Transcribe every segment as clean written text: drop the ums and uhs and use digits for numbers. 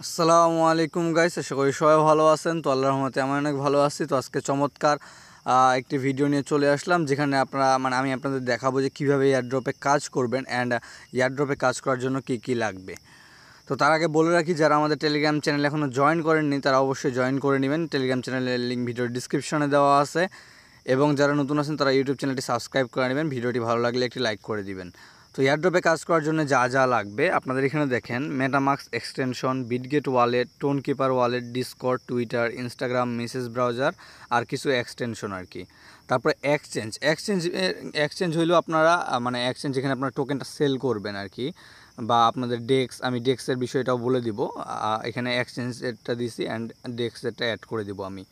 আসসালামু আলাইকুম গাইস, আশা করি সবাই ভালো আছেন। তো আল্লাহর রহমতে আমি অনেক ভালো আছি। তো আজকে চমৎকার একটি ভিডিও নিয়ে চলে আসলাম, যেখানে আমি আপনাদের দেখাবো যে কীভাবে এয়ারড্রপে কাজ করবেন অ্যান্ড এয়ারড্রপে কাজ করার জন্য কি কি লাগবে। তো তার আগে বলে রাখি, যারা আমাদের টেলিগ্রাম চ্যানেল এখনও জয়েন করেননি তারা অবশ্যই জয়েন করে নেবেন। টেলিগ্রাম চ্যানেলের লিঙ্ক ভিডিওর ডিসক্রিপশনে দেওয়া আছে, এবং যারা নতুন আছেন তারা ইউটিউব চ্যানেলটি সাবস্ক্রাইব করে নেবেন। ভিডিওটি ভালো লাগলে একটি লাইক করে দিবেন। তো এয়ারড্রপে কাজ করার জন্য যা যা লাগবে আপনাদের এখানে দেখেন: MetaMask extension, Bitget wallet, Tonkeeper wallet, Discord, Twitter, Instagram, message browser আর কিছু এক্সটেনশন আর কি। তারপরে এক্সচেঞ্জ হইলো আপনারা এক্সচেঞ্জ যেখানে আপনারা টোকেনটা সেল করবেন আর কি, বা আপনাদের ডেক্স, আমি ডেক্সের বিষয়টাও বলে দিব। এখানে এক্সচেঞ্জটা দিছি অ্যান্ড ডেক্সেরটা অ্যাড করে দিব আমি।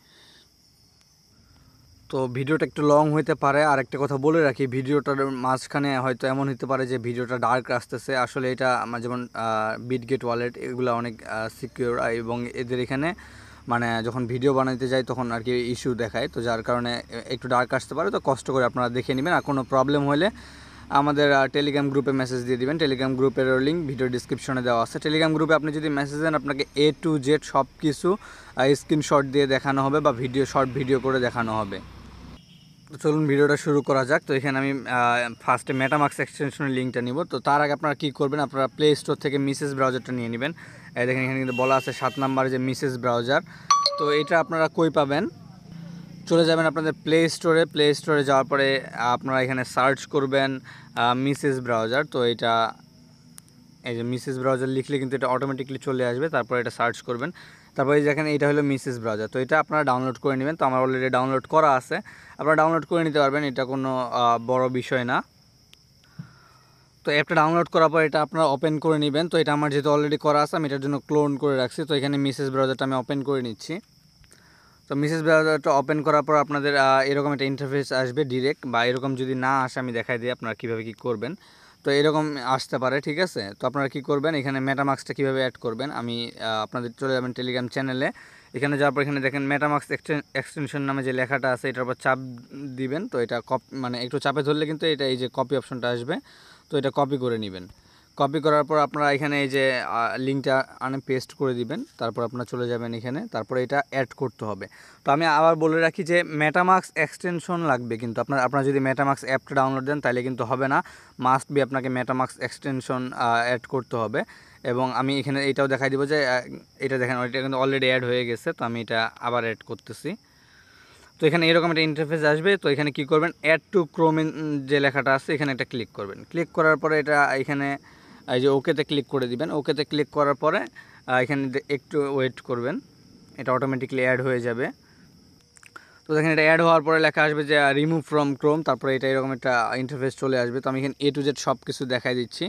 তো ভিডিওটা একটু লং হইতে পারে। আর একটা কথা বলে রাখি, ভিডিওটার মাঝখানে হয়তো এমন হতে পারে যে ভিডিওটা ডার্ক আসতেছে। আসলে এটা আমার যেমন বিটগেট ওয়ালেট এগুলো অনেক সিকিউর, এবং এদের এখানে যখন ভিডিও বানাইতে যাই তখন আর কি ইস্যু দেখায়, তো যার কারণে একটু ডার্ক আসতে পারে। তো কষ্ট করে আপনারা দেখে নেবেন। আর কোনো প্রবলেম হলে আমাদের টেলিগ্রাম গ্রুপে মেসেজ দিয়ে দিবেন। টেলিগ্রাম গ্রুপের লিঙ্ক ভিডিও ডিসক্রিপশনে দেওয়া আছে। টেলিগ্রাম গ্রুপে আপনি যদি মেসেজ দেন, আপনাকে A to Z সব কিছু স্ক্রিনশট দিয়ে দেখানো হবে বা শর্ট ভিডিও করে দেখানো হবে। তো চলুন ভিডিওটা শুরু করা যাক। তো এখানে আমি ফার্স্টে মেটামাস্ক এক্সটেনশনের লিঙ্কটা নিব। তো তার আগে আপনারা কী করবেন, আপনারা প্লে স্টোর থেকে মেসেজ ব্রাউজারটা নিয়ে নেবেন। দেখেন এখানে কিন্তু বলা আছে 7 নাম্বারে যে মেসেজ ব্রাউজার। তো এটা আপনারা কই পাবেন, চলে যাবেন আপনাদের প্লে স্টোরে যাওয়ার পরে আপনারা এখানে সার্চ করবেন মেসেজ ব্রাউজার। তো এটা এই যে মেসেজ ব্রাউজার লিখলে কিন্তু এটা অটোমেটিকলি চলে আসবে। তারপর এটা সার্চ করবেন, তারপরে দেখেন এটা হলো মেসেজ ব্রাউজার। তো এটা আপনারা ডাউনলোড করে নেবেন। তো আমার অলরেডি ডাউনলোড করা আছে, আপনারা ডাউনলোড করে নিতে পারবেন, এটা কোনো বড় বিষয় না। তো অ্যাপটা ডাউনলোড করার পর এটা আপনারা ওপেন করে নেবেন। তো এটা আমার যেহেতু অলরেডি করা আছে, আমি এটার জন্য ক্লোন করে রাখছি। তো এখানে মেসেজ ব্রাউজারটা আমি ওপেন করে নিচ্ছি। তো মেসেজ ব্রাউজারটা ওপেন করার পর আপনাদের এরকম একটা ইন্টারফেস আসবে ডিরেক্ট, বা এরকম যদি না আসে আমি দেখাই দিই আপনারা কীভাবে কী করবেন। তো এরকম আসতে পারে, ঠিক আছে। তো আপনারা কী করবেন, এখানে মেটামাস্কটা কীভাবে অ্যাড করবেন, আমি আপনাদের চলে যাবেন টেলিগ্রাম চ্যানেলে। এখানে যাওয়ার পর এখানে দেখেন মেটামাস্ক এক্সটেনশন নামে যে লেখাটা আছে, এটার উপর চাপ দিবেন। তো এটা একটু চাপে ধরলে কিন্তু এটা এই যে কপি অপশনটা আসবে, তো এটা কপি করে নেবেন। কপি করার পর আপনারা এখানে এই যে লিঙ্কটা পেস্ট করে দিবেন। তারপর আপনারা চলে যাবেন এখানে, তারপরে এটা অ্যাড করতে হবে। তো আমি আবার বলে রাখি যে মেটামাস্ক এক্সটেনশন লাগবে, কিন্তু আপনারা যদি মেটামাস্ক অ্যাপটা ডাউনলোড দেন তাহলে কিন্তু হবে না। মাস্ট বি আপনাকে মেটামাস্ক এক্সটেনশন অ্যাড করতে হবে। এবং আমি এখানে এটাও দেখাই দিব যে এটা দেখেন, এটা কিন্তু অলরেডি অ্যাড হয়ে গেছে। তো আমি এটা আবার অ্যাড করতেছি। তো এখানে এরকম একটা ইন্টারফেস আসবে। তো এখানে কি করবেন, অ্যাড টু ক্রোম যে লেখাটা আছে এখানে একটা ক্লিক করবেন। ক্লিক করার পরে এটা এখানে এই যে ওকেতে ক্লিক করে দিবেন। ওকেতে ক্লিক করার পরে এখানে একটু ওয়েট করবেন, এটা অটোমেটিকলি অ্যাড হয়ে যাবে। তো দেখেন এটা অ্যাড হওয়ার পরে লেখা আসবে যে রিমুভ ফ্রম ক্রোম, তারপরে এটা এরকম একটা ইন্টারফেস চলে আসবে। তো আমি এখানে A to Z সব কিছু দেখাই দিচ্ছি।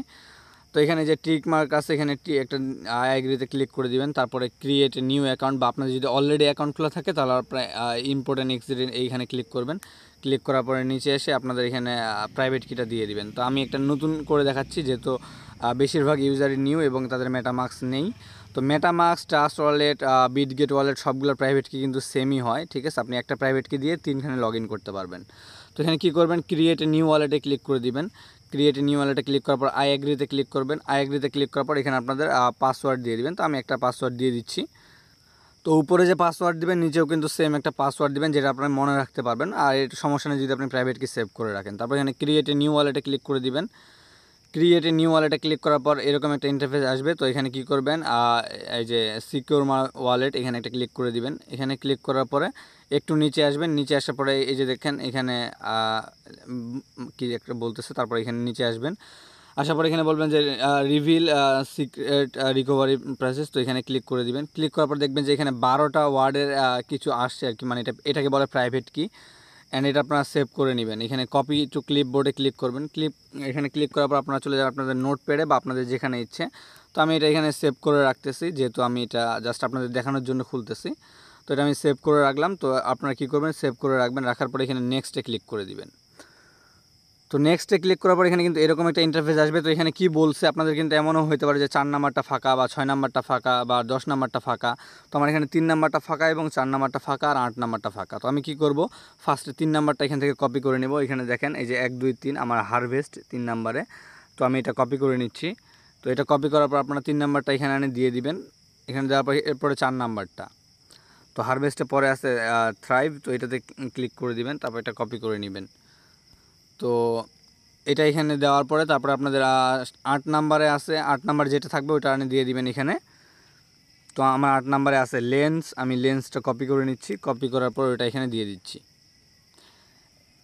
তো এখানে যে টিক মার্ক আছে, এখানে একটা আই এগ্রিতে ক্লিক করে দিবেন। তারপরে ক্রিয়েট এ নিউ অ্যাকাউন্ট, বা আপনার যদি অলরেডি অ্যাকাউন্ট খোলা থাকে তাহলে আপনার ইম্পোর্ট অ্যান্ড এক্সিট এইখানে ক্লিক করবেন। ক্লিক করার পরে নিচে এসে আপনাদের এখানে প্রাইভেট কিটা দিয়ে দিবেন। তো আমি একটা নতুন করে দেখাচ্ছি, যেহেতু বেশিরভাগ ইউজারই নিউ এবং তাদের মেটামাস্ক নেই। তো MetaMask, trust wallet, Bitget wallet সবগুলোর প্রাইভেট কি কিন্তু সেমই হয়, ঠিক আছে। আপনি একটা প্রাইভেট কি দিয়ে 3খানে লগ ইন করতে পারবেন। তো এখানে কী করবেন, ক্রিয়েট এ নিউ ওয়ালেটে ক্লিক করে দিবেন। ক্রিয়েট এ নিউ ওয়ালেটে ক্লিক করার পর আই এগ্রিতে ক্লিক করবেন। আই এগ্রিতে ক্লিক করার পর এখানে আপনাদের পাসওয়ার্ড দিয়ে দিবেন। তো আমি একটা পাসওয়ার্ড দিয়ে দিচ্ছি। তো উপরে যে পাসওয়ার্ড দিবেন নিচেও কিন্তু সেম একটা পাসওয়ার্ড দিবেন, যেটা আপনারা মনে রাখতে পারবেন। আর এটা সমস্যা নেই যদি আপনি প্রাইভেট কি সেভ করে রাখেন। তারপর এখানে ক্রিয়েট এ নিউ ওয়ালেটে ক্লিক করে দিবেন। ক্রিয়েট এ নিউ ওয়ালেটে ক্লিক করার পর এরকম একটা ইন্টারফেস আসবে। তো এখানে কি করবেন, এই যে সিকিউর ওয়ালেট এখানে একটা ক্লিক করে দিবেন। এখানে ক্লিক করার পরে একটু নিচে আসবেন। নিচে আসার পরে এই যে দেখেন এখানে কি একটা বলতেছে, তারপর এখানে নিচে আসবেন। আসার পরে এখানে বলবেন যে রিভিল সিক্রেট রিকভারি প্রসেস। তো এখানে ক্লিক করে দিবেন। ক্লিক করার পর দেখবেন যে এখানে 12টা ওয়ার্ডের কিছু আসছে আর কি, এটাকে বলে প্রাইভেট কি, অ্যান্ড এটা আপনারা সেভ করে নেবেন। এখানে কপি টু ক্লিপ বোর্ডে ক্লিক করবেন। এখানে ক্লিক করার পর আপনারা চলে যাবেন আপনাদের নোটপ্যাডে বা আপনাদের যেখানে ইচ্ছে। তো আমি এটা এখানে সেভ করে রাখতেছি, যেহেতু আমি এটা জাস্ট আপনাদের দেখানোর জন্য খুলতেছি। তো এটা আমি সেভ করে রাখলাম। তো আপনারা কী করবেন, সেভ করে রাখবেন। রাখার পরে এখানে নেক্সটে ক্লিক করে দিবেন। তো নেক্সটে ক্লিক করার পর এখানে কিন্তু এরকম একটা ইন্টারফেস আসবে। তো এখানে কি বলছে, আপনাদের কিন্তু এমনও হতে পারে যে 4 নাম্বারটা ফাঁকা, বা 6 নাম্বারটা ফাঁকা, বা 10 নাম্বারটা ফাঁকা। তো আমার এখানে 3 নাম্বারটা ফাঁকা এবং 4 নাম্বারটা ফাঁকা আর 8 নাম্বারটা ফাঁকা। তো আমি কি করব, ফার্স্টে 3 নাম্বারটা এখান থেকে কপি করে নেব। এখানে দেখেন এই যে 1 2 3 আমার হারভেস্ট 3 নাম্বারে। তো আমি এটা কপি করে নিচ্ছি। তো এটা কপি করার পর আপনারা 3 নাম্বারটা এখানে এনে দিয়ে দিবেন। এখানে দেওয়ার পরে এরপরে 4 নাম্বারটা, তো হারভেস্টে পরে আছে থ্রাইভ, তো এটাতে ক্লিক করে দিবেন, তারপর এটা কপি করে নেবেন। তো এটা এখানে দেওয়ার পরে তারপরে আপনাদের 8 নাম্বারে আছে, 8 নাম্বার যেটা থাকবে ওটা আপনি দিয়ে দিবেন এখানে। তো আমার 8 নাম্বারে আছে লেন্স, আমি লেন্সটা কপি করে নিচ্ছি, কপি করার পর ওটা এখানে দিয়ে দিচ্ছি।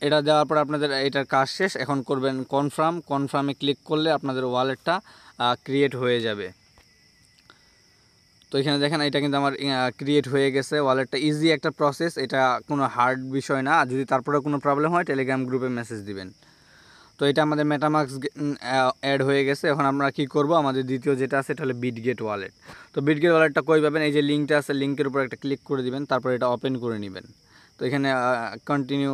এটা দেওয়ার পর আপনাদের এটার কাজ শেষ। এখন করবেন কনফার্ম, কনফার্মে ক্লিক করলে আপনাদের ওয়ালেটটা ক্রিয়েট হয়ে যাবে। তো এখানে দেখেন এটা কিন্তু আমার ক্রিয়েট হয়ে গেছে ওয়ালেটটা। ইজি একটা প্রসেস, এটা কোনো হার্ড বিষয় না। আর যদি তারপরে কোনো প্রবলেম হয় টেলিগ্রাম গ্রুপে মেসেজ দিবেন। তো এটা আমাদের মেটামাস্ক অ্যাড হয়ে গেছে। এখন আমরা কি করব, আমাদের দ্বিতীয় যেটা আছে এটা হলো বিটগেট ওয়ালেট। তো বিটগেট ওয়ালেটটা কই পাবেন, এই যে লিঙ্কটা আছে লিঙ্কের উপর একটা ক্লিক করে দিবেন, তারপর এটা ওপেন করে নেবেন। তো এখানে কন্টিনিউ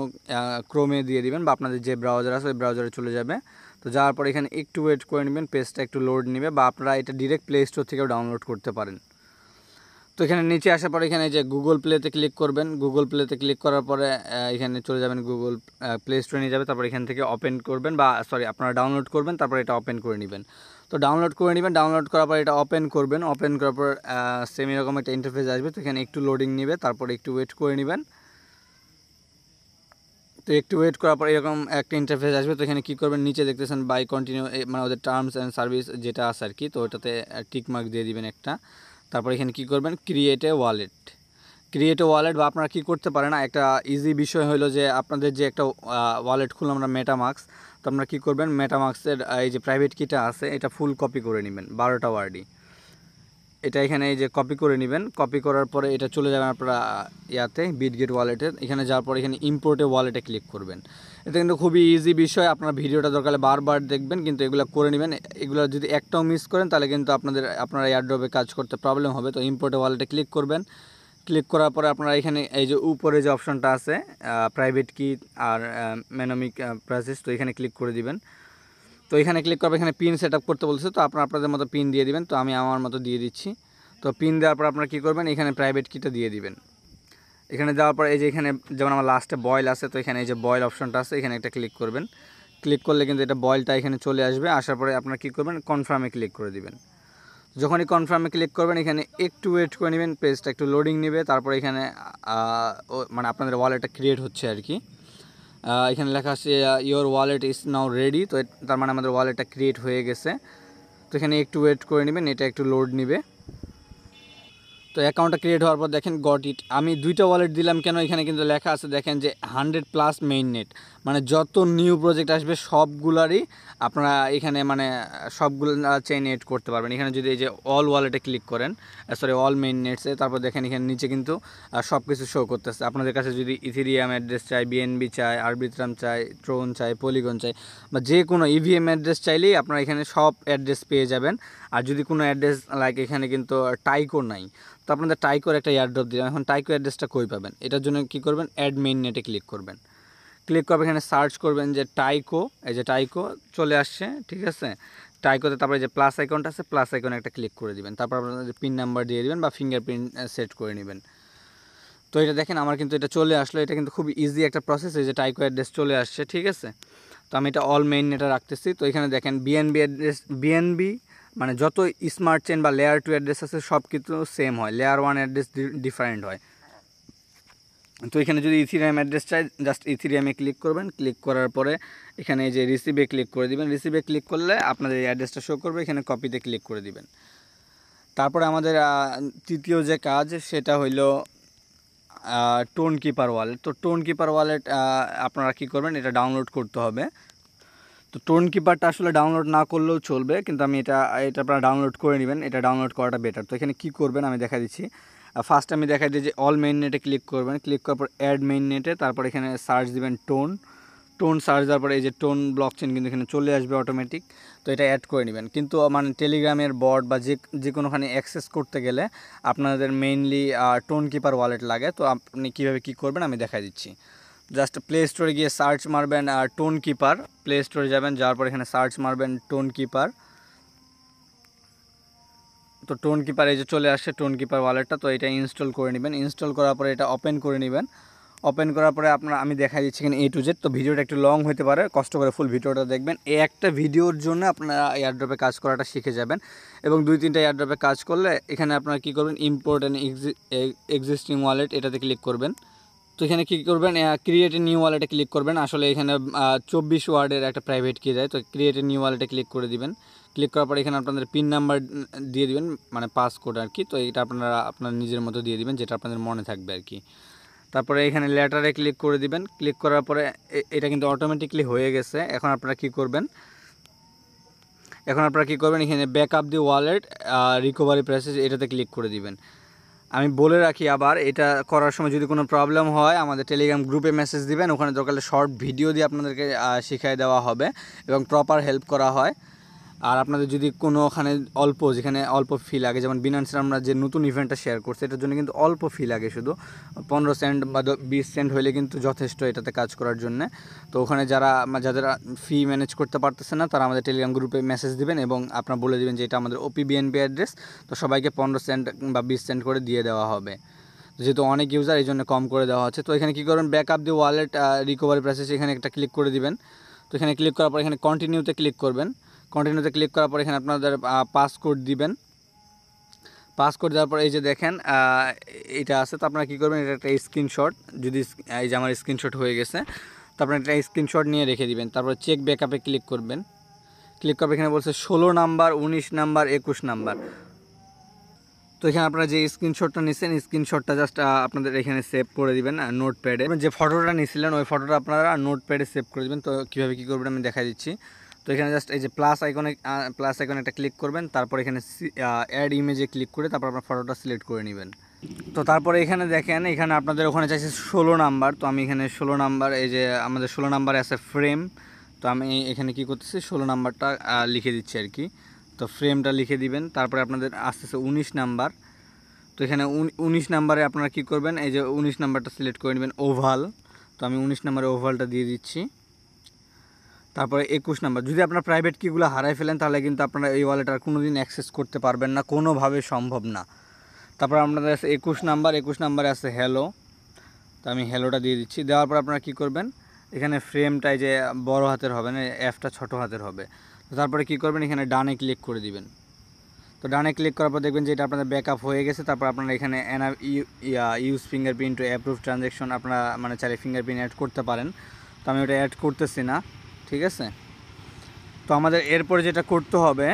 ক্রোমে দিয়ে দিবেন বা আপনাদের যে ব্রাউজার আছে ওই ব্রাউজারে চলে যাবে। তো যাওয়ার পর এখানে একটু ওয়েট করে নেবেন, পেজটা একটু লোড নেবে, বা আপনারা এটা ডিরেক্ট প্লে স্টোর থেকেও ডাউনলোড করতে পারেন। তো এখানে নিচে আসার পরে এখানে যে গুগল প্লেতে ক্লিক করবেন, গুগল প্লেতে ক্লিক করার পরে এখানে চলে যাবেন, গুগল প্লে স্টোরে নিয়ে যাবে, তারপর এখান থেকে ওপেন করবেন, বা সরি আপনারা ডাউনলোড করবেন, তারপর এটা ওপেন করে নেবেন। তো ডাউনলোড করে নেবেন, ডাউনলোড করার পর এটা ওপেন করবেন, ওপেন করার পর সেম এরকম একটা ইন্টারফেস আসবে। তো এখানে একটু লোডিং নেবে, তারপর একটু ওয়েট করে নেবেন। তো একটু ওয়েট করার পর এরকম একটা ইন্টারফেস আসবে। তো এখানে কী করবেন, নিচে দেখতেছেন বাই কন্টিনিউ, মানে ওদের টার্মস অ্যান্ড সার্ভিস যেটা আছে আর কি, তো ওটাতে টিক মার্ক দিয়ে দিবেন একটা। তারপর এখানে কী করবেন, create a wallet. Create a wallet বা আপনারা কী করতে পারেন, একটা ইজি বিষয় হলো যে আপনাদের যে একটা ওয়ালেট খুললাম আমরা মেটামাস্ক, তো আপনারা কী করবেন, মেটামাস্কের এই যে প্রাইভেট কিটা আছে এটা ফুল কপি করে নেবেন 12টা ওয়ার্ডই। এটা এখানে এই যে কপি করে নেবেন, কপি করার পরে এটা চলে যাবেন আপনারা ইয়াতে বিটগেট ওয়ালেটের। এখানে যাওয়ার পরে এখানে ইম্পোর্টে ওয়ালেটে ক্লিক করবেন। এটা কিন্তু খুবই ইজি বিষয়, আপনার ভিডিওটা দরকার হলে বারবার দেখবেন, কিন্তু এগুলো করে নেবেন। এগুলো যদি একটাও মিস করেন তাহলে কিন্তু আপনারা এয়ারড্রপে কাজ করতে প্রবলেম হবে। তো ইম্পোর্টে ওয়ালেটে ক্লিক করবেন, ক্লিক করার পরে আপনারা এখানে এই যে উপরে যে অপশনটা আছে প্রাইভেট কি আর মেনোমিক প্রসেস, তো এখানে ক্লিক করে দিবেন। তো এখানে ক্লিক করবে, এখানে পিন সেট আপ করতে বলছে, তো আপনাদের মতো পিন দিয়ে দিবেন। তো আমি আমার মতো দিয়ে দিচ্ছি। তো পিন দেওয়ার পর আপনারা কী করবেন, এখানে প্রাইভেট কিটা দিয়ে দিবেন। এখানে দেওয়ার পর এই যে এখানে যেমন আমার লাস্টে বয়েল আছে, তো এখানে এই যে বয়েল অপশনটা আছে এখানে একটা ক্লিক করবেন। ক্লিক করলে কিন্তু এটা বয়েলটা এখানে চলে আসবে। আসার পরে আপনারা কী করবেন, কনফার্মে ক্লিক করে দিবেন। যখনই কনফার্মে ক্লিক করবেন এখানে একটু ওয়েট করে নেবেন, পেজটা একটু লোডিং নেবে, তারপরে এখানে মানে আপনাদের ওয়ালেটটা ক্রিয়েট হচ্ছে আর কি। এখানে লেখা আছে your wallet is now ready, তো তার মানে আমাদের ওয়ালেটটা ক্রিয়েট হয়ে গেছে। তো এখানে একটু ওয়েট করে নেবেন, এটা একটু লোড নেবে। তো অ্যাকাউন্টটা ক্রিয়েট হওয়ার পর দেখেন গট ইট, আমি 2টা ওয়ালেট দিলাম কেন, এখানে কিন্তু লেখা আছে দেখেন যে 100+ মেইন নেট, মানে যত নিউ প্রজেক্ট আসবে সবগুলারই আপনারা এখানে মানে সবগুলো চেইন এড করতে পারবেন। এখানে যদি এই যে অল ওয়ালেটে ক্লিক করেন, সরি অল মেইন নেটসে, তারপর দেখেন এখানে নিচে কিন্তু সব কিছু শো করতেছে। আপনাদের কাছে যদি ইথেরিয়াম অ্যাড্রেস চাই, বিএনবি চাই, আরবিট্রাম চাই, ট্রোন চাই, পলিগন চাই, বা যে কোনো ইভিএম অ্যাড্রেস চাইলেই আপনারা এখানে সব অ্যাড্রেস পেয়ে যাবেন। আর যদি কোনো অ্যাড্রেস লাইক এখানে কিন্তু টাইকো নাই, তো আপনাদের টাইকোর একটা এয়ারড্রপ দিলাম। এখন টাইকো অ্যাড্রেসটা কই পাবেন, এটার জন্য কী করবেন, অ্যাড মেইন নেটে ক্লিক করবেন। ক্লিক করবেন, এখানে সার্চ করবেন যে টাইকো, এই যে টাইকো চলে আসছে, ঠিক আছে। টাইকোতে তারপরে যে প্লাস আইকনটা আছে, প্লাস আইকনে একটা ক্লিক করে দিবেন, তারপর আপনাদের পিন নাম্বার দিয়ে দিবেন বা ফিঙ্গারপ্রিন্ট সেট করে নেবেন। তো এটা দেখেন আমার কিন্তু এটা চলে আসলো, এটা কিন্তু খুব ইজি একটা প্রসেস, এই যে টাইকো অ্যাড্রেস চলে আসছে, ঠিক আছে। তো আমি এটা অল মেইন নেটে রাখতেছি। তো এখানে দেখেন বিএনবি অ্যাড্রেস, বিএনবি মানে যত স্মার্ট চেন বা লেয়ার 2 অ্যাড্রেস আছে সব কিন্তু সেম হয়, লেয়ার 1 অ্যাড্রেস ডিফারেন্ট হয়। তো এখানে যদি ইথিরিয়াম অ্যাড্রেস চাই, জাস্ট ইথিরিয়ামে ক্লিক করবেন, ক্লিক করার পরে এখানে এই যে রিসিভে ক্লিক করে দিবেন। রিসিভে ক্লিক করলে আপনাদের এই অ্যাড্রেসটা শো করবে, এখানে কপিতে ক্লিক করে দিবেন। তারপরে আমাদের তৃতীয় যে কাজ সেটা হইল টোন কিপার ওয়ালেট। তো টোন কিপার ওয়ালেট আপনারা কী করবেন, এটা ডাউনলোড করতে হবে। তো টোন কিপারটা আসলে ডাউনলোড না করলেও চলবে, কিন্তু আমি এটা আপনারা ডাউনলোড করে নেবেন, এটা ডাউনলোড করাটা বেটার। তো এখানে কী করবেন আমি দেখা দিচ্ছি। ফার্স্ট আমি দেখাই দিই যে অল মেইন নেটে ক্লিক করবেন, ক্লিক করার পর অ্যাড মেইন নেটে, তারপর এখানে সার্চ দিবেন টোন সার্চ দেওয়ার পরে এই যে টোন ব্লকচেন কিন্তু এখানে চলে আসবে অটোমেটিক। তো এটা অ্যাড করে নেবেন। কিন্তু মানে টেলিগ্রামের বট বা যে কোনোখানে অ্যাক্সেস করতে গেলে আপনাদের মেইনলি টোন কিপার ওয়ালেট লাগে। তো আপনি কীভাবে কী করবেন আমি দেখাই দিচ্ছি। জাস্ট প্লে স্টোরে গিয়ে সার্চ মারবেন টোন কিপার, প্লে স্টোরে যাবেন, যাওয়ার পর এখানে সার্চ মারবেন টোন কিপার। তো টোন কিপার এই যে চলে আসছে টোন কিপার ওয়ালেটটা। তো এটা ইনস্টল করে নেবেন, ইনস্টল করার পরে এটা ওপেন করে নেবেন। ওপেন করার পরে আমি দেখাই দিচ্ছি এখানে A to Z। তো ভিডিওটা একটু লং হতে পারে, কষ্ট করে ফুল ভিডিওটা দেখবেন। এই একটা ভিডিওর জন্য আপনারা এয়ারড্রপে কাজ করাটা শিখে যাবেন এবং 2-3টা এয়ারড্রপে কাজ করলে এখানে আপনারা কী করবেন, ইম্পোর্ট অ্যান্ড এক্সিস্টিং ওয়ালেট এটাতে ক্লিক করবেন। তো এখানে কী করবেন, ক্রিয়েট এ নিউ ওয়ালেটে ক্লিক করবেন। আসলে এখানে 24 ওয়ার্ডের একটা প্রাইভেট কি যায়, তো ক্রিয়েট এ নিউ ওয়ালেটে ক্লিক করে দিবেন। ক্লিক করার পরে এখানে আপনাদের পিন নাম্বার দিয়ে দিবেন, মানে পাসকোড আর কি। তো এটা আপনারা আপনার নিজের মতো দিয়ে দিবেন, যেটা আপনাদের মনে থাকবে আর কি। তারপরে এখানে লেটারে ক্লিক করে দিবেন। ক্লিক করার পরে এটা কিন্তু অটোমেটিকলি হয়ে গেছে। এখন আপনারা কি করবেন, এখানে ব্যাকআপ দি ওয়ালেট রিকভারি প্রসেস এটাতে ক্লিক করে দিবেন। আমি বলে রাখি আবার, এটা করার সময় যদি কোনো প্রবলেম হয় আমাদের টেলিগ্রাম গ্রুপে মেসেজ দিবেন, ওখানে দরকার শর্ট ভিডিও দিয়ে আপনাদেরকে শিখিয়ে দেওয়া হবে এবং প্রপার হেল্প করা হয়। আর আপনাদের যদি কোনো ওখানে যেখানে অল্প ফি লাগে, যেমন বিনান্সের আমরা যে নতুন ইভেন্টটা শেয়ার করছি এটার জন্য কিন্তু অল্প ফি লাগে, শুধু 15 সেন্ট বা 20 সেন্ট হলে কিন্তু যথেষ্ট এটাতে কাজ করার জন্য। তো ওখানে যাদের ফি ম্যানেজ করতে পারতেছে না তারা আমাদের টেলিগ্রাম গ্রুপে মেসেজ দিবেন এবং আপনারা বলে দিবেন যে এটা আমাদের OP-BNB অ্যাড্রেস, তো সবাইকে 15 সেন্ট বা 20 সেন্ট করে দিয়ে দেওয়া হবে। যেহেতু অনেক ইউজার এই জন্য কম করে দেওয়া হচ্ছে। তো এখানে কী করবেন, ব্যাকআপ দি ওয়ালেট রিকভারি প্রসেস এখানে একটা ক্লিক করে দিবেন। তো এখানে ক্লিক করার পর এখানে কন্টিনিউতে ক্লিক করবেন। কন্টিনিউতে ক্লিক করার পর এখানে আপনাদের পাসকোড দিবেন। পাসকোড দেওয়ার পর এই যে দেখেন এটা আছে, তো আপনারা কী করবেন, এটা একটা স্ক্রিনশট, যদি এই যে আমার স্ক্রিনশট হয়ে গেছে, তো আপনারা একটা স্ক্রিনশট নিয়ে রেখে দিবেন। তারপর চেক ব্যাকআপে ক্লিক করবেন। ক্লিক করবে, এখানে বলছে 16 নাম্বার, 19 নাম্বার, 21 নাম্বার। তো এখানে আপনারা যে স্ক্রিনশটটা নিচ্ছেন স্ক্রিনশটটা জাস্ট আপনাদের এখানে সেভ করে দিবেন নোটপ্যাডে। যে ফটোটা নিয়েছিলেন ওই ফটোটা আপনারা নোটপ্যাডে সেভ করে দেবেন। তো কীভাবে কী করবেন আমি দেখাই দিচ্ছি। তো এখানে জাস্ট এই যে প্লাস আইকনে একটা ক্লিক করবেন, তারপর এখানে অ্যাড ইমেজে ক্লিক করে তারপর আপনার ফটোটা সিলেক্ট করে নেবেন। তো তারপরে এখানে দেখেন, এখানে আপনাদের ওখানে চাইছে 16 নাম্বার। তো আমি এখানে 16 নাম্বার, এই যে আমাদের 16 নাম্বারে আছে ফ্রেম, তো আমি এখানে কি করতেছি 16 নাম্বারটা লিখে দিচ্ছি আর কি। তো ফ্রেমটা লিখে দিবেন। তারপরে আপনাদের আসতেছে 19 নাম্বার। তো এখানে 19 নাম্বারে আপনারা কি করবেন, এই যে 19 নাম্বারটা সিলেক্ট করে নেবেন ওভাল। তো আমি 19 নাম্বারে ওভালটা দিয়ে দিচ্ছি। তারপরে 21 নাম্বার, যদি আপনার প্রাইভেট কিগুলো হারাই ফেলেন তাহলে কিন্তু আপনারা এই ওয়ালেট আর কোনো দিন অ্যাক্সেস করতে পারবেন না, কোনোভাবে সম্ভব না। তারপর আপনাদের আছে 21 নাম্বার, 21 নাম্বারে আছে হ্যালো, তো আমি হ্যালোটা দিয়ে দিচ্ছি। দেওয়ার পর আপনারা কী করবেন, এখানে ফ্রেমটাই যে বড় হাতের হবে না, এফটা ছোটো হাতের হবে। তো তারপরে কী করবেন, এখানে ডানে ক্লিক করে দিবেন। তো ডানে ক্লিক করার পর দেখবেন যে এটা আপনাদের ব্যাকআপ হয়ে গেছে। তারপর আপনারা এখানে use fingerprint two approve transaction, আপনারা মানে চাইলে ফিঙ্গারপ্রিন্ট অ্যাড করতে পারেন। তো আমি ওটা অ্যাড করতেছি না, ঠিক আছে। তো আমাদের এরপরে যেটা করতে হবে,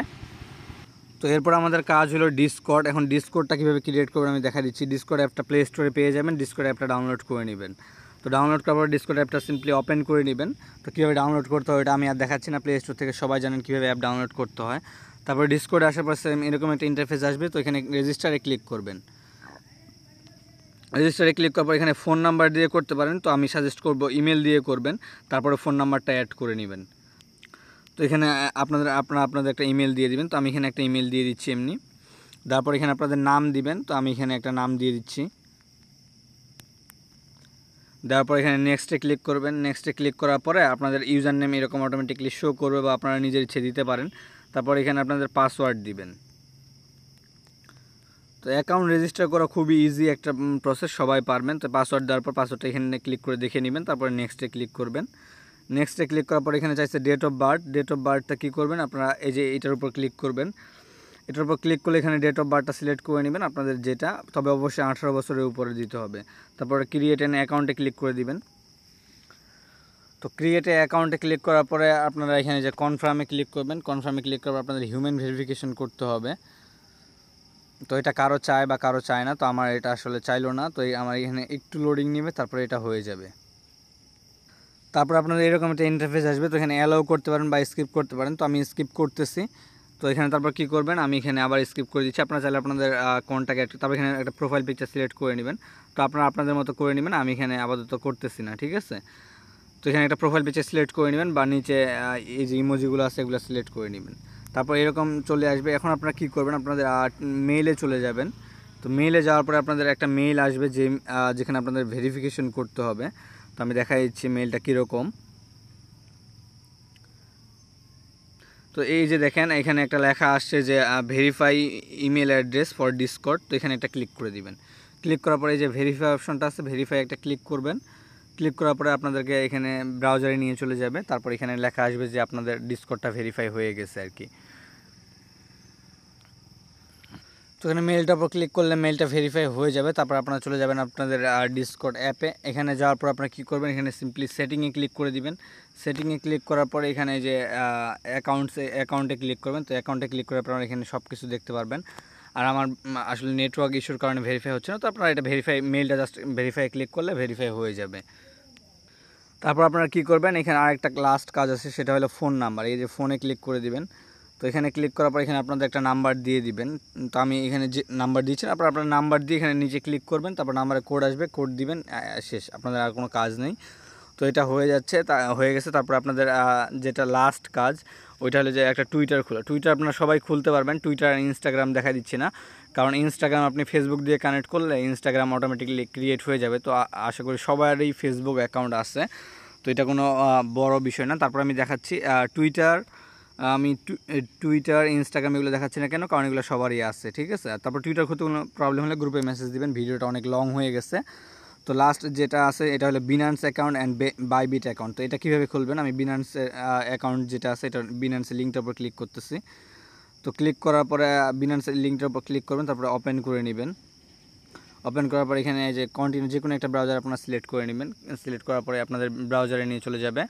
তো এরপর আমাদের কাজ হলো ডিসকর্ড। এখন ডিসকর্ডটা কীভাবে ক্রিয়েট করবেন আমি দেখা দিচ্ছি। ডিসকর্ড অ্যাপটা প্লে স্টোরে পেয়ে যাবেন, ডিসকর্ড অ্যাপটা ডাউনলোড করে নেবেন। তো ডাউনলোড করার পর ডিসকর্ড অ্যাপটা সিম্পলি ওপেন করে নেবেন। তো কীভাবে ডাউনলোড করতে হয় এটা আমি আর দেখাচ্ছি না, প্লে স্টোর থেকে সবাই জানেন কীভাবে অ্যাপ ডাউনলোড করতে হয়। তারপর ডিসকর্ডে আসার পর সেম এরকম একটা ইন্টারফেস আসবে। তো এখানে রেজিস্টারে ক্লিক করবেন। রেজিস্টারে ক্লিক করার পর এখানে ফোন নাম্বার দিয়ে করতে পারেন, তো আমি সাজেস্ট করব ইমেল দিয়ে করবেন। তারপরে ফোন নাম্বারটা অ্যাড করে নেবেন। তো এখানে আপনাদের একটা ইমেল দিয়ে দিবেন। তো আমি এখানে একটা ইমেল দিয়ে দিচ্ছি এমনি। তারপর এখানে আপনাদের নাম দিবেন, তো আমি এখানে একটা নাম দিয়ে দিচ্ছি। দেওয়ার পর এখানে নেক্সটে ক্লিক করবেন। নেক্সটে ক্লিক করার পরে আপনাদের ইউজার নেম এরকম অটোমেটিকলি শো করবে বা আপনারা নিজের ইচ্ছে দিতে পারেন। তারপর এখানে আপনাদের পাসওয়ার্ড দিবেন। তো অ্যাকাউন্ট রেজিস্টার করা খুবই ইজি একটা প্রসেস, সবাই পারবেন। তো পাসওয়ার্ড দেওয়ার পর পাসওয়ার্ডটা এখানে ক্লিক করে দেখে নেবেন। তারপরে নেক্সটে ক্লিক করবেন। নেক্সটে ক্লিক করার পর এখানে চাইছে date of birth. Date of বার্থটা কী করবেন, আপনারা এই যে এটার উপর ক্লিক করবেন। এটার উপর ক্লিক করলে এখানে ডেট অফ বার্থটা সিলেক্ট করে নেবেন আপনাদের যেটা, তবে অবশ্যই 18 বছরের উপরে দিতে হবে। তারপরে ক্রিয়েট অ্যান অ্যাকাউন্টে ক্লিক করে দিবেন। তো ক্রিয়েট অ্যাকাউন্টে ক্লিক করার পরে আপনারা এখানে যে কনফার্মে ক্লিক করবেন। কনফার্মে ক্লিক করার পর আপনাদের হিউম্যান ভেরিফিকেশন করতে হবে। তো এটা কারো চায় বা কারো চায় না, তো আমার এটা আসলে চাইলো না। তো আমার এখানে একটু লোডিং নেবে, তারপরে এটা হয়ে যাবে। তারপর আপনাদের এরকম একটা ইন্টারফেস আসবে। তো এখানে অ্যালাউ করতে পারেন বা স্কিপ করতে পারেন, তো আমি স্কিপ করতেছি। তো এখানে তারপর কী করবেন, আমি এখানে আবার স্কিপ করে দিচ্ছি। আপনারা চাইলে আপনাদের কোনটাকে তারপর এখানে একটা প্রোফাইল পিকচার সিলেক্ট করে নেবেন। তো আপনারা আপনাদের মতো করে নেবেন, আমি এখানে আপাতত করতেছি না, ঠিক আছে। তো এখানে একটা প্রোফাইল পিকচার সিলেক্ট করে নেবেন বা নিচে এই যে ইমোজিগুলো আছে এগুলো সিলেক্ট করে নেবেন। তারপর এরকম চলে আসবে। এখন আপনারা কী করবেন, আপনাদের মেইলে চলে যাবেন। তো মেইলে যাওয়ার পরে আপনাদের একটা মেইল আসবে যেখানে আপনাদের ভেরিফিকেশন করতে হবে। তো আমি দেখাই দিচ্ছি মেইলটা কীরকম। তো এই যে দেখেন এখানে একটা লেখা আসছে যে verify email address for Discord. তো এখানে একটা ক্লিক করে দিবেন। ক্লিক করার পরে এই যে ভেরিফাই অপশনটা আছে, ভেরিফাই একটা ক্লিক করবেন। ক্লিক করার পরে আপনাদেরকে এখানে ব্রাউজারে নিয়ে চলে যাবে। তারপর এখানে লেখা আসবে যে আপনাদের ডিসকর্ডটা ভেরিফাই হয়ে গেছে আর কি। তো এখানে মেলটার উপর ক্লিক করলে মেলটা ভেরিফাই হয়ে যাবে। তারপর আপনারা চলে যাবেন আপনাদের ডিসকর্ড অ্যাপে। এখানে যাওয়ার পর আপনারা কী করবেন, এখানে সিম্পলি সেটিংয়ে ক্লিক করে দিবেন। সেটিংয়ে ক্লিক করার পরে এখানে যে অ্যাকাউন্টে ক্লিক করবেন। তো অ্যাকাউন্টে ক্লিক করার পর এখানে সব কিছু দেখতে পারবেন। আর আমার আসলে নেটওয়ার্ক ইস্যুর কারণে ভেরিফাই হচ্ছে না, তো আপনারা এটা ভেরিফাই, মেলটা জাস্ট ভেরিফাই ক্লিক করলে ভেরিফাই হয়ে যাবে। তারপর আপনারা কী করবেন, এখানে আরেকটা লাস্ট কাজ আছে, সেটা হলো ফোন নাম্বার। এই যে ফোনে ক্লিক করে দিবেন। তো এখানে ক্লিক করার পর এখানে আপনাদের একটা নাম্বার দিয়ে দিবেন। তো আমি এখানে যে নাম্বার দিচ্ছেন, আপনার নাম্বার দিয়ে এখানে নিচে ক্লিক করবেন। তারপর নাম্বারে কোড আসবে, কোড দিবেন, শেষ, আপনাদের আর কোনো কাজ নেই। তো এটা হয়ে যাচ্ছে, হয়ে গেছে। তারপর আপনাদের যেটা লাস্ট কাজ ওইটা হলো যে একটা টুইটার খোলা। টুইটার আপনারা সবাই খুলতে পারবেন। টুইটার আর ইনস্টাগ্রাম দেখা দিচ্ছে না, কারণ ইনস্টাগ্রাম আপনি ফেসবুক দিয়ে কানেক্ট করলে ইনস্টাগ্রাম অটোমেটিকলি ক্রিয়েট হয়ে যাবে। তো আশা করি সবারই ফেসবুক অ্যাকাউন্ট আছে, তো এটা কোনো বড় বিষয় না। তারপর আমি দেখাচ্ছি টুইটার, আমি টুইটার ইনস্টাগ্রাম এগুলো দেখাচ্ছি না কেন, কারণ এগুলো সবারই আছে, ঠিক আছে। তারপর টুইটার করতে কোনো প্রবলেম হলে গ্রুপে মেসেজ দিবেন। ভিডিওটা অনেক লং হয়ে গেছে। তো লাস্ট যেটা আছে এটা হলো Binance account and Bybit account. তো এটা কীভাবে খুলবেন, আমি বিনান্সের অ্যাকাউন্ট যেটা আছে এটা বিনান্সের লিঙ্কটার উপর ক্লিক করতেছি। তো ক্লিক করার পরে বিনান্সের লিঙ্কটার উপর ক্লিক করবেন, তারপরে ওপেন করে নেবেন। ওপেন করার পর এখানে যে কন্টিনিউ, যে কোনো একটা ব্রাউজার আপনারা সিলেক্ট করে নেবেন। সিলেক্ট করার পরে আপনাদের ব্রাউজারে নিয়ে চলে যাবে।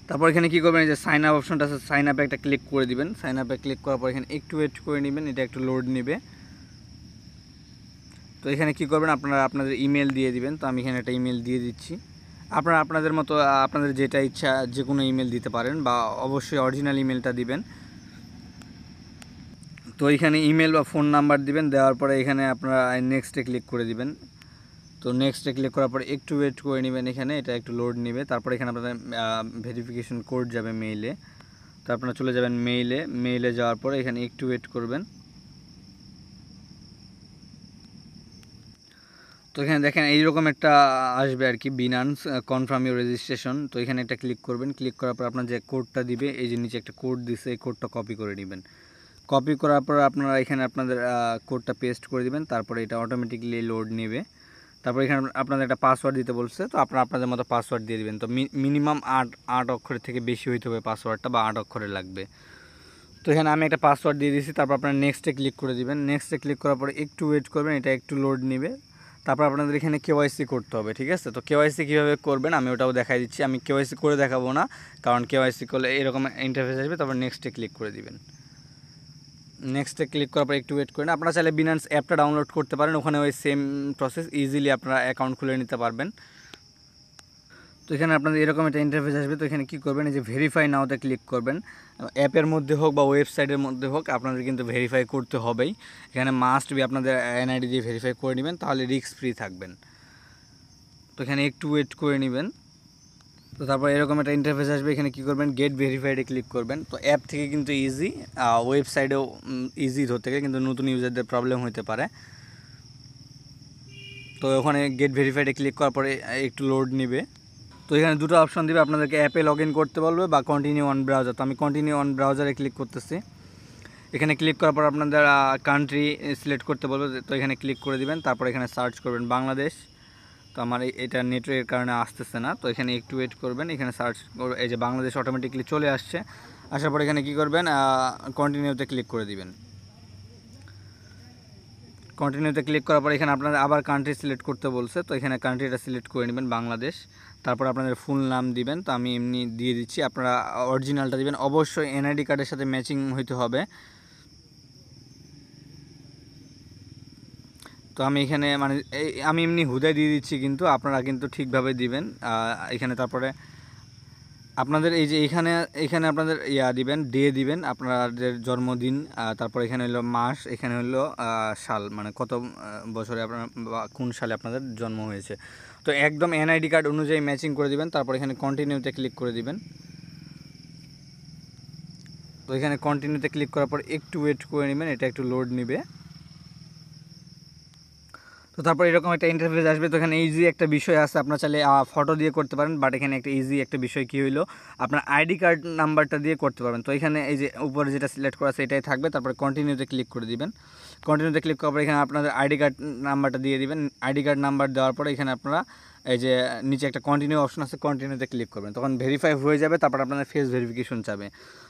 তারপর এখানে কী করবেন, এই যে সাইন আপ অপশনটা আছে, সাইন আপে একটা ক্লিক করে দিবেন। সাইন আপে ক্লিক করার পর এখানে একটু ওয়েট করে নেবেন, এটা একটু লোড নেবে। তো এখানে কী করবেন, আপনারা আপনাদের ইমেল দিয়ে দিবেন। তো আমি এখানে একটা ইমেল দিয়ে দিচ্ছি। আপনারা আপনাদের মতো আপনাদের যেটা ইচ্ছা যে কোনো ইমেল দিতে পারেন, বা অবশ্যই অরিজিনাল ইমেলটা দিবেন। তো এখানে ইমেল বা ফোন নাম্বার দিবেন। দেওয়ার পরে এখানে আপনারা নেক্সটে ক্লিক করে দিবেন। তো নেক্সটে ক্লিক করার পরে একটু ওয়েট করে নেবেন, এখানে এটা একটু লোড নেবে। তারপরে এখানে আপনাদের ভেরিফিকেশন কোড যাবে মেইলে। তো আপনারা চলে যাবেন মেইলে যাওয়ার পরে এখানে একটু ওয়েট করবেন। তো এখানে দেখেন এইরকম একটা আসবে আর কি, বিনান্স কনফার্ম ইউর রেজিস্ট্রেশন। তো এখানে একটা ক্লিক করবেন। ক্লিক করার পর আপনার যে কোডটা দিবে, এই যে নিচে একটা কোড দিছে, এই কোডটা কপি করে নেবেন। কপি করার পর আপনারা এখানে আপনাদের কোডটা পেস্ট করে দিবেন। তারপরে এটা অটোমেটিকলি লোড নেবে। তারপর এখানে আপনাদের একটা পাসওয়ার্ড দিতে বলছে, তো আপনারা আপনাদের মতো পাসওয়ার্ড দিয়ে দিবেন। তো মিনিমাম 8 অক্ষরের থেকে বেশি হইতে হবে পাসওয়ার্ডটা, বা 8 অক্ষরের লাগবে। তো এখানে আমি একটা পাসওয়ার্ড দিয়ে দিয়েছি। তারপর আপনারা নেক্সটে ক্লিক করে দিবেন। নেক্সটে ক্লিক করার পরে একটু ওয়েট করবেন, এটা একটু লোড নেবে। তারপর আপনাদের এখানে কেওয়াইসি করতে হবে, ঠিক আছে। তো কেওয়াইসি কীভাবে করবেন আমি ওটাও দেখাই দিচ্ছি। আমি কেওয়াইসি করে দেখাবো না, কারণ কেওয়াইসি করলে এরকম ইন্টারফেস আসবে। তারপর নেক্সটে ক্লিক করে দিবেন। নেক্সটে ক্লিক করার পর একটু ওয়েট করেন। আপনারা চাইলে বিনান্স অ্যাপটা ডাউনলোড করতে পারেন, ওখানে ওই সেম প্রসেস, ইজিলি আপনারা অ্যাকাউন্ট খুলে নিতে পারবেন। তো এখানে আপনাদের এরকম একটা ইন্টারফেস আসবে। তো এখানে কী করবেন, এই যে ভেরিফাই নাওতে ক্লিক করবেন। অ্যাপের মধ্যে হোক বা ওয়েবসাইটের মধ্যে হোক, আপনাদের কিন্তু ভেরিফাই করতে হবেই। এখানে মাস্ট বি আপনাদের এনআইডি দিয়ে ভেরিফাই করে নেবেন, তাহলে রিস্ক ফ্রি থাকবেন। তো এখানে একটু ওয়েট করে নেবেন। তো তারপর এরকম একটা ইন্টারফেস আসবে। এখানে কী করবেন, গেট ভেরিফাইডে ক্লিক করবেন। তো অ্যাপ থেকে কিন্তু ইজি, ওয়েবসাইটেও ইজি ধরতে গেলে, কিন্তু নতুন ইউজারদের প্রবলেম হতে পারে। তো ওখানে গেট ভেরিফাইডে ক্লিক করার পরে একটু লোড নেবে। তো এখানে দুটো অপশন দিবে, আপনাদেরকে অ্যাপে লগ ইন করতে বলবে বা কন্টিনিউ অন ব্রাউজার। তো আমি কন্টিনিউ অন ব্রাউজারে ক্লিক করতেছি। এখানে ক্লিক করার পর আপনাদের কান্ট্রি সিলেক্ট করতে বলবে। তো এখানে ক্লিক করে দিবেন। তারপর এখানে সার্চ করবেন বাংলাদেশ। তো আমার এটা নেটওয়ার্কের কারণে আসতেছে না, তো এখানে একটু ওয়েট করবেন। এখানে সার্চ করবে, এই যে বাংলাদেশ অটোমেটিকলি চলে আসছে। আসার পর এখানে কী করবেন, কন্টিনিউতে ক্লিক করে দিবেন। কন্টিনিউতে ক্লিক করার পর এখানে আপনাদের আবার কান্ট্রি সিলেক্ট করতে বলছে। তো এখানে কান্ট্রিটা সিলেক্ট করে নেবেন বাংলাদেশ। তারপর আপনাদের ফুল নাম দিবেন। তো আমি এমনি দিয়ে দিচ্ছি, আপনারা অরিজিনালটা দিবেন। অবশ্যই এনআইডি কার্ডের সাথে ম্যাচিং হইতে হবে। তো আমি এখানে মানে আমি এমনি হুদায় দিয়ে দিচ্ছি, কিন্তু আপনারা কিন্তু ঠিকভাবে দিবেন এখানে। তারপরে আপনাদের এই যে এখানে এখানে আপনাদের দিবেন, ডে দিবেন, আপনাদের জন্মদিন। তারপর এখানে হলো মাস, এখানে হলো সাল, মানে কত বছরে আপনার বা কোন সালে আপনাদের জন্ম হয়েছে। তো একদম এনআইডি কার্ড অনুযায়ী ম্যাচিং করে দিবেন। তারপর এখানে কন্টিনিউতে ক্লিক করে দিবেন। তো এখানে কন্টিনিউতে ক্লিক করার পর একটু ওয়েট করে নেবেন, এটা একটু লোড নেবে। তো তারপর এরকম একটা ইন্টারফেস আসবে। তো এখানে ইজি একটা বিষয় আছে, আপনার চাইলে ফটো দিয়ে করতে পারেন, বাট এখানে একটা ইজি একটা বিষয় কী হইলো, আপনার আইডি কার্ড নাম্বারটা দিয়ে করতে পারবেন। তো এখানে এই যে উপরে যেটা সিলেক্ট করা আছে এটাই থাকবে। তারপরে কন্টিনিউতে ক্লিক করে দিবেন। কন্টিনিউতে ক্লিক করার পর এখানে আপনাদের আইডি কার্ড নাম্বারটা দিয়ে দিবেন। আইডি কার্ড নাম্বার দেওয়ার পরে এখানে আপনারা এই যে নিচে একটা কন্টিনিউ অপশন আছে, কন্টিনিউতে ক্লিক করবেন, তখন ভেরিফাই হয়ে যাবে। তারপর আপনাদের ফেস ভেরিফিকেশন চাবে।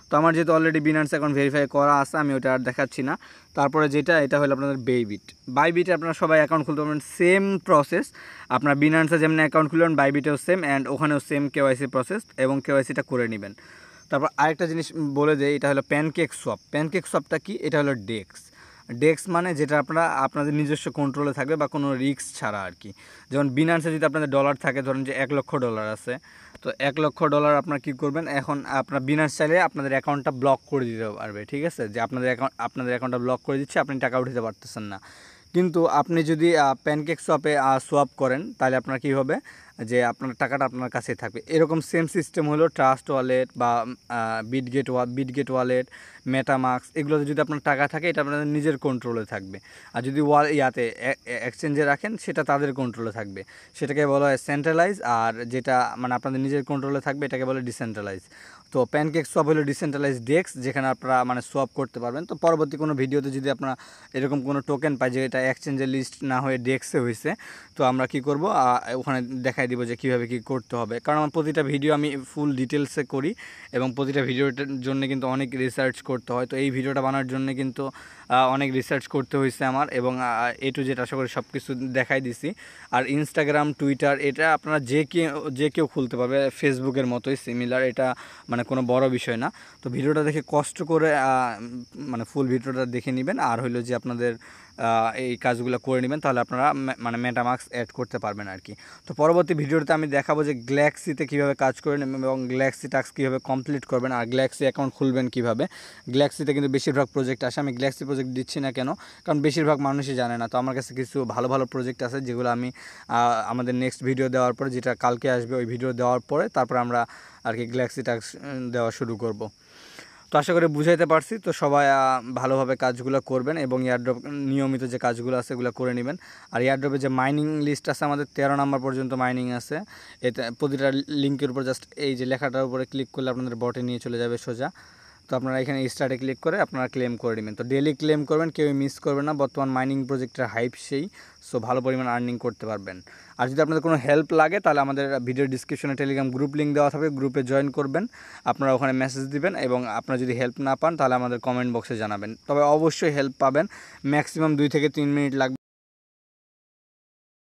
তো আমার যেহেতু অলরেডি বিনান্স অ্যাকাউন্ট ভেরিফাই করা আছে, আমি ওটা আর দেখাচ্ছি না। তারপরে এটা হলো আপনাদের বাইবিটে আপনারা সবাই অ্যাকাউন্ট খুলতে পারবেন, সেম প্রসেস। আপনার বিনান্সে যেমন অ্যাকাউন্ট খুলবেন বাইবিটেও সেম, অ্যান্ড ওখানেও সেম কেওয়াইসি প্রসেস, এবং কেওয়াইসিটা করে নেবেন। তারপর আরেকটা জিনিস বলে দেয়, এটা হলো প্যানকেক সোয়াপ। প্যানকেক সোয়াপটা কি? এটা হলো ডেক্স মানে যেটা আপনাদের নিজস্ব কন্ট্রোলে থাকবে বা কোনো রিস্ক ছাড়া আর কি। যেমন বিনান্সে যদি আপনাদের ডলার থাকে, ধরেন যে $1,00,000 আছে, তো $1,00,000 আপনার কী করবেন, এখন আপনার বিনান্স চাইলে আপনাদের অ্যাকাউন্টটা ব্লক করে দিতে পারবে, ঠিক আছে, যে আপনাদের অ্যাকাউন্টটা ব্লক করে দিচ্ছে, আপনি টাকা উঠাতে পারতেছেন না। কিন্তু আপনি যদি প্যানকেক সোয়াপে সোয়াপ করেন, তাহলে আপনার কী হবে, যে টাকাটা আপনার কাছেই থাকবে। এরকম সেম সিস্টেম হলো ট্রাস্ট ওয়ালেট বা বিটগেট ওয়ালেট, মেটামাস্ক, এগুলোতে যদি আপনার টাকা থাকে, এটা আপনাদের নিজের কন্ট্রোলে থাকবে। আর যদি এক্সচেঞ্জে রাখেন, সেটা তাদের কন্ট্রোলে থাকবে। সেটাকে বলা হয় সেন্ট্রালাইজ, আর যেটা মানে আপনাদের নিজের কন্ট্রোলে থাকবে, এটাকে বলে ডিসেন্ট্রালাইজ। তো প্যানকেক সোয়াপ হলো ডিসেন্ট্রালাইজ ডেক্স, যেখানে আপনারা মানে সোয়াপ করতে পারবেন। তো পরবর্তী কোনো ভিডিওতে যদি আপনারা এরকম কোনো টোকেন পাই যে এটা এক্সচেঞ্জের লিস্ট না হয়ে ডেক্সে হয়েছে, তো আমরা কি করব, ওখানে দেখাই দিব যে কীভাবে কী করতে হবে। কারণ আমার প্রতিটা ভিডিও আমি ফুল ডিটেলসে করি, এবং প্রতিটা ভিডিওর জন্য কিন্তু অনেক রিসার্চ করতে হয়। তো এই ভিডিওটা বানানোর জন্য কিন্তু অনেক রিসার্চ করতে হয়েছে আমার, এবং এ টু জেড আশা করি সব কিছু দেখাই দিছি। আর ইনস্টাগ্রাম, টুইটার, এটা আপনারা যে কেউ খুলতে পারবে, ফেসবুকের মতোই সিমিলার, এটা মানে কোনো বড় বিষয় না। তো ভিডিওটা দেখে কষ্ট করে মানে ফুল ভিডিওটা দেখে নেবেন, আর হইলো যে আপনাদের এই কাজগুলো করে নেবেন, তাহলে আপনারা মানে মেটামাস্ক অ্যাড করতে পারবেন আর কি। তো পরবর্তী ভিডিওতে আমি দেখাবো যে গ্যালাক্সিতে কীভাবে কাজ করেন এবং গ্যালাক্সি টাস্ক কীভাবে কমপ্লিট করবেন, আর গ্যালাক্সি অ্যাকাউন্ট খুলবেন কীভাবে। গ্যালাক্সিতে কিন্তু বেশিরভাগ প্রজেক্ট আসে, আমি গ্যালাক্সি প্রজেক্ট দিচ্ছি না কেন, কারণ বেশিরভাগ মানুষই জানে না। তো আমার কাছে কিছু ভালো ভালো প্রজেক্ট আছে, যেগুলো আমি আমাদের নেক্সট ভিডিও দেওয়ার পরে, যেটা কালকে আসবে, ওই ভিডিও দেওয়ার পরে তারপর আমরা আর কি গ্যালাক্সি টাস্ক দেওয়া শুরু করব। তো আশা করি বুঝাইতে পারছি। তো সবাই ভালোভাবে কাজগুলো করবেন, এবং এয়ারড্রপ নিয়মিত যে কাজগুলো আছে এগুলো করে নেবেন। আর এয়ারড্রপে যে মাইনিং লিস্ট আছে, আমাদের 13 নম্বর পর্যন্ত মাইনিং আছে। এতে প্রতিটা লিঙ্কের উপর জাস্ট এই যে লেখাটার উপরে ক্লিক করলে আপনাদের বটে নিয়ে চলে যাবে সোজা। তো আপনারা এখানে স্টার্টে ক্লিক করে আপনারা ক্লেম করে নেবেন। তো ডেলি ক্লেম করবেন, কেউ মিস করবেন না। বর্তমান মাইনিং প্রজেক্টের হাইপ সেই, সো ভালো পরিমাণ আর্নিং করতে পারবেন। আর যদি আপনাদের কোনো হেল্প লাগে, তাহলে আমাদের ভিডিও ডিসক্রিপশনে টেলিগ্রাম গ্রুপ লিঙ্ক দেওয়া থাকবে, গ্রুপে জয়েন করবেন, আপনারা ওখানে মেসেজ দিবেন, এবং আপনারা যদি হেল্প না পান, তাহলে আমাদের কমেন্ট বক্সে জানাবেন। তবে অবশ্যই হেল্প পাবেন, ম্যাক্সিমাম 2 থেকে 3 মিনিট লাগবে।